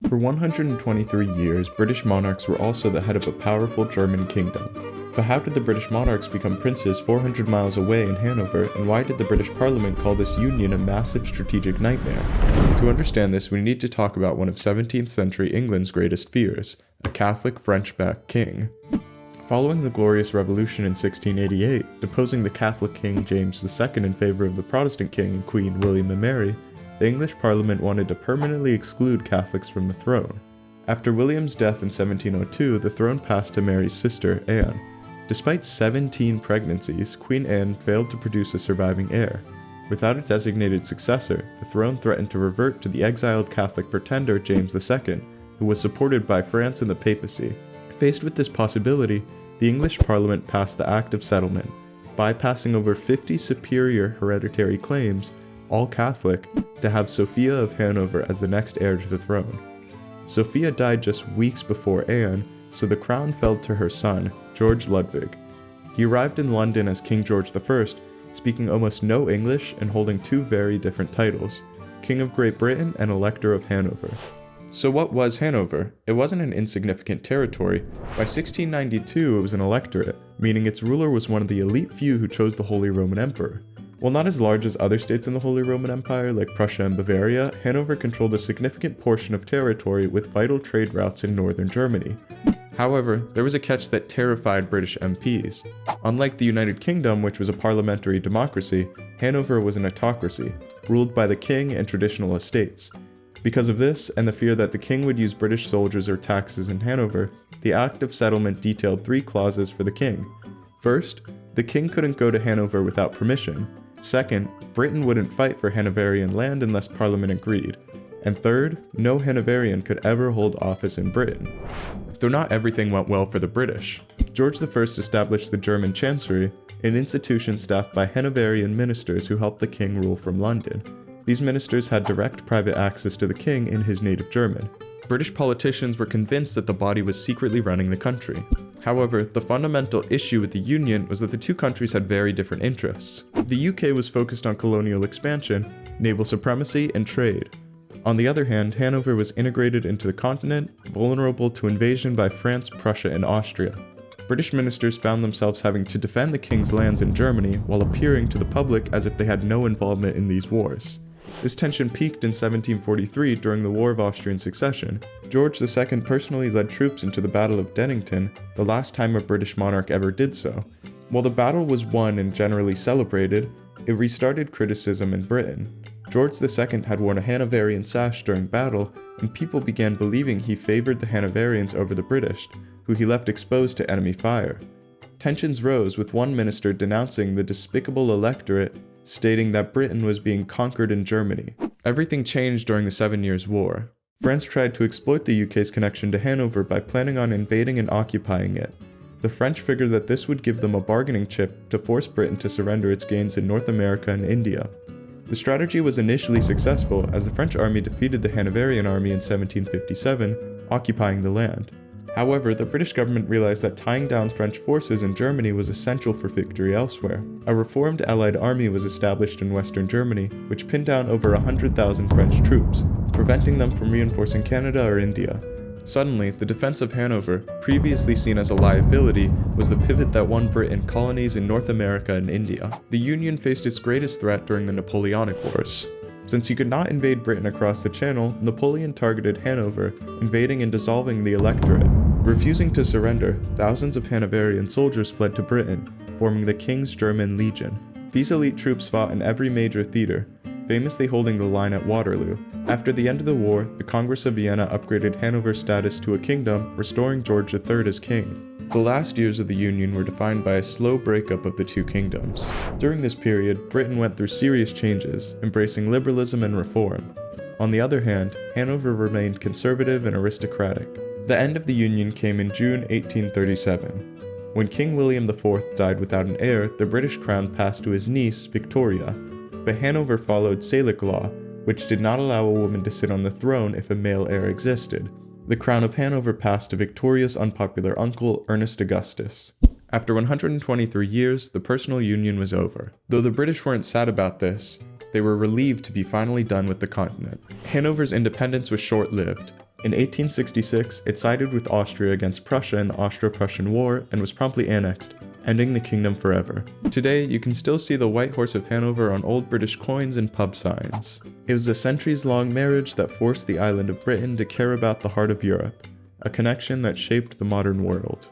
For 123 years, British monarchs were also the head of a powerful German kingdom. But how did the British monarchs become princes 400 miles away in Hanover, and why did the British Parliament call this union a massive strategic nightmare? To understand this, we need to talk about one of 17th century England's greatest fears, a Catholic French-backed king. Following the Glorious Revolution in 1688, deposing the Catholic King James II in favor of the Protestant King and Queen William and Mary, the English Parliament wanted to permanently exclude Catholics from the throne. After William's death in 1702, the throne passed to Mary's sister, Anne. Despite 17 pregnancies, Queen Anne failed to produce a surviving heir. Without a designated successor, the throne threatened to revert to the exiled Catholic pretender James II, who was supported by France and the papacy. Faced with this possibility, the English Parliament passed the Act of Settlement, bypassing over 50 superior hereditary claims, all Catholic, to have Sophia of Hanover as the next heir to the throne. Sophia died just weeks before Anne, so the crown fell to her son, George Ludwig. He arrived in London as King George I, speaking almost no English and holding two very different titles, King of Great Britain and Elector of Hanover. So what was Hanover? It wasn't an insignificant territory. By 1692 it was an electorate, meaning its ruler was one of the elite few who chose the Holy Roman Emperor. While not as large as other states in the Holy Roman Empire like Prussia and Bavaria, Hanover controlled a significant portion of territory with vital trade routes in northern Germany. However, there was a catch that terrified British MPs. Unlike the United Kingdom, which was a parliamentary democracy, Hanover was an autocracy, ruled by the king and traditional estates. Because of this, and the fear that the king would use British soldiers or taxes in Hanover, the Act of Settlement detailed 3 clauses for the king. First, the king couldn't go to Hanover without permission. Second, Britain wouldn't fight for Hanoverian land unless Parliament agreed. And third, no Hanoverian could ever hold office in Britain. Though not everything went well for the British. George I established the German Chancery, an institution staffed by Hanoverian ministers who helped the king rule from London. These ministers had direct private access to the king in his native German. British politicians were convinced that the body was secretly running the country. However, the fundamental issue with the union was that the two countries had very different interests. The UK was focused on colonial expansion, naval supremacy, and trade. On the other hand, Hanover was integrated into the continent, vulnerable to invasion by France, Prussia, and Austria. British ministers found themselves having to defend the king's lands in Germany while appearing to the public as if they had no involvement in these wars. This tension peaked in 1743 during the War of Austrian Succession. George II personally led troops into the Battle of Dettingen, the last time a British monarch ever did so. While the battle was won and generally celebrated, it restarted criticism in Britain. George II had worn a Hanoverian sash during battle, and people began believing he favored the Hanoverians over the British, who he left exposed to enemy fire. Tensions rose, with one minister denouncing the despicable electorate, stating that Britain was being conquered in Germany. Everything changed during the 7 Years' War. France tried to exploit the UK's connection to Hanover by planning on invading and occupying it. The French figured that this would give them a bargaining chip to force Britain to surrender its gains in North America and India. The strategy was initially successful, as the French army defeated the Hanoverian army in 1757, occupying the land. However, the British government realized that tying down French forces in Germany was essential for victory elsewhere. A reformed Allied army was established in Western Germany, which pinned down over 100,000 French troops, preventing them from reinforcing Canada or India. Suddenly, the defense of Hanover, previously seen as a liability, was the pivot that won Britain colonies in North America and India. The Union faced its greatest threat during the Napoleonic Wars. Since he could not invade Britain across the Channel, Napoleon targeted Hanover, invading and dissolving the electorate. Refusing to surrender, thousands of Hanoverian soldiers fled to Britain, forming the King's German Legion. These elite troops fought in every major theater, famously holding the line at Waterloo. After the end of the war, the Congress of Vienna upgraded Hanover's status to a kingdom, restoring George III as king. The last years of the Union were defined by a slow breakup of the two kingdoms. During this period, Britain went through serious changes, embracing liberalism and reform. On the other hand, Hanover remained conservative and aristocratic. The end of the Union came in June 1837. When King William IV died without an heir, the British crown passed to his niece, Victoria, but Hanover followed Salic law, which did not allow a woman to sit on the throne if a male heir existed. The crown of Hanover passed to Victoria's unpopular uncle, Ernest Augustus. After 123 years, the personal union was over. Though the British weren't sad about this, they were relieved to be finally done with the continent. Hanover's independence was short-lived. In 1866, it sided with Austria against Prussia in the Austro-Prussian War and was promptly annexed, ending the kingdom forever. Today, you can still see the White Horse of Hanover on old British coins and pub signs. It was a centuries-long marriage that forced the island of Britain to care about the heart of Europe, a connection that shaped the modern world.